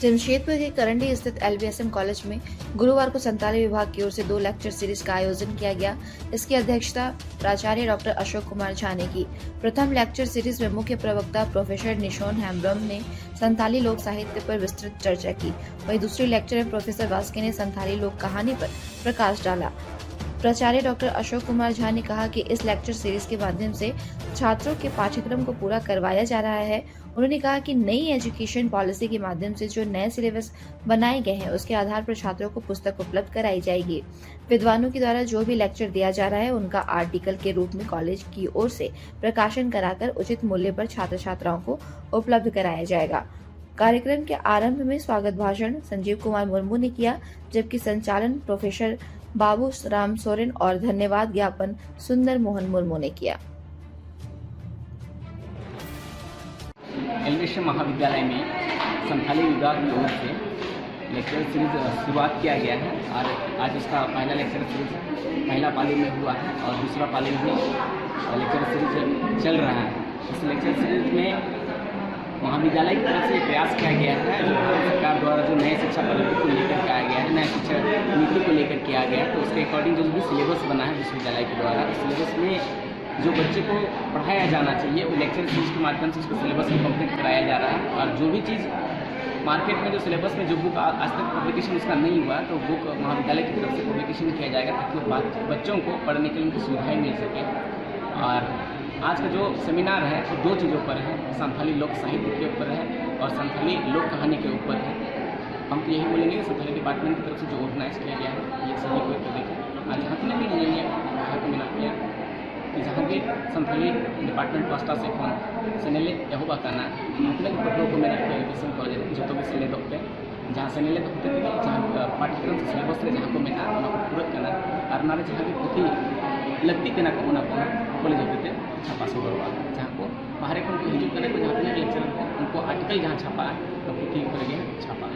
जमशेदपुर के करंडी स्थित LBSM college में गुरुवार को संताली विभाग की ओर से 2 लेक्चर सीरीज का आयोजन किया गया। इसकी अध्यक्षता प्राचार्य डॉक्टर अशोक कुमार झा ने की। प्रथम लेक्चर सीरीज में मुख्य प्रवक्ता प्रोफेसर निशोन हेम्ब्रम ने संताली लोक साहित्य पर विस्तृत चर्चा की। वहीं दूसरे लेक्चर में प्रोफेसर वास्के ने संताली लोक कहानी पर प्रकाश डाला। प्राचार्य डॉक्टर अशोक कुमार झा ने कहा कि इस लेक्चर सीरीज के माध्यम से छात्रों के पाठ्यक्रम को पूरा करवाया जा रहा है। उन्होंने कहा कि नई एजुकेशन पॉलिसी के माध्यम से जो नए सिलेबस बनाए गए हैं उसके आधार पर छात्रों को पुस्तक उपलब्ध कराई जाएगी। विद्वानों के द्वारा जो भी लेक्चर दिया जा रहा है उनका आर्टिकल के रूप में कॉलेज की ओर से प्रकाशन कराकर उचित मूल्य पर छात्र छात्राओं को उपलब्ध कराया जाएगा। कार्यक्रम के आरंभ में स्वागत भाषण संजीव कुमार मुर्मू ने किया, जबकि संचालन प्रोफेसर बाबू राम सोरेन और धन्यवाद ज्ञापन सुंदर मोहन मुर्मू ने किया। एलबीएसएम महाविद्यालय में संथाली विभाग की ओर से लेक्चर सीरीज शुरुआत किया गया है और आज उसका पहला लेक्चर सीरीज पहला पाली में हुआ है और दूसरा पाली में लेक्चर सीरीज चल रहा है। इस लेक्चर सीरीज में महाविद्यालय की तरफ से प्रयास किया गया है, जो भारत सरकार द्वारा जो नए शिक्षा पद्धति को लेकर के आया गया है, नए शिक्षा नीति को लेकर किया गया है, तो उसके अकॉर्डिंग जो भी सिलेबस बना है विश्वविद्यालय के द्वारा, उस सिलेबस में जो बच्चे को पढ़ाया जाना चाहिए वो लेक्चर सीरीज के माध्यम से उसको सिलेबस को कंप्लीट कराया जा रहा है। और जो भी चीज़ मार्केट में जो सिलेबस में जो बुक आज तक पब्लिकेशन उसका नहीं हुआ तो बुक महाविद्यालय की तरफ से पब्लिकेशन किया जाएगा, ताकि बच्चों को पढ़ने के लिए उनको सुविधाएँ मिल सके। और आज का जो सेमिनार है वो 2 चीज़ों पर है, संथाली लोक साहित्य के ऊपर है और संथाली लोक कहानी के ऊपर है। हम तो यही बोलेंगे कि संथाली डिपार्टमेंट की तरफ से जो ऑर्गेनाइज किया गया है ये सभी को एक देखें। आज जहाँ भी नहीं है तो मिला किया कि जहाँ भी संथाली डिपार्टमेंट पास्टा से फोन सेनेले एहूबा करना अपने पढ़ो को मेरा एजुकेशन कॉलेज जो भी सेलेदों पे जहाँ सेनेले तो होते थे जहाँ पाठ्यक्रम सिलेबस रे जहाँ को मेना पूरा करना और नारे जहाँ भी पुथी लगती के ना को कॉलेज होते थे छापा सदरवा जहाँ को बाहर को हिजू करने को जहाँ तक लेक्चर उनको आर्टिकल जहाँ छापा है तो पुथी करके छापा।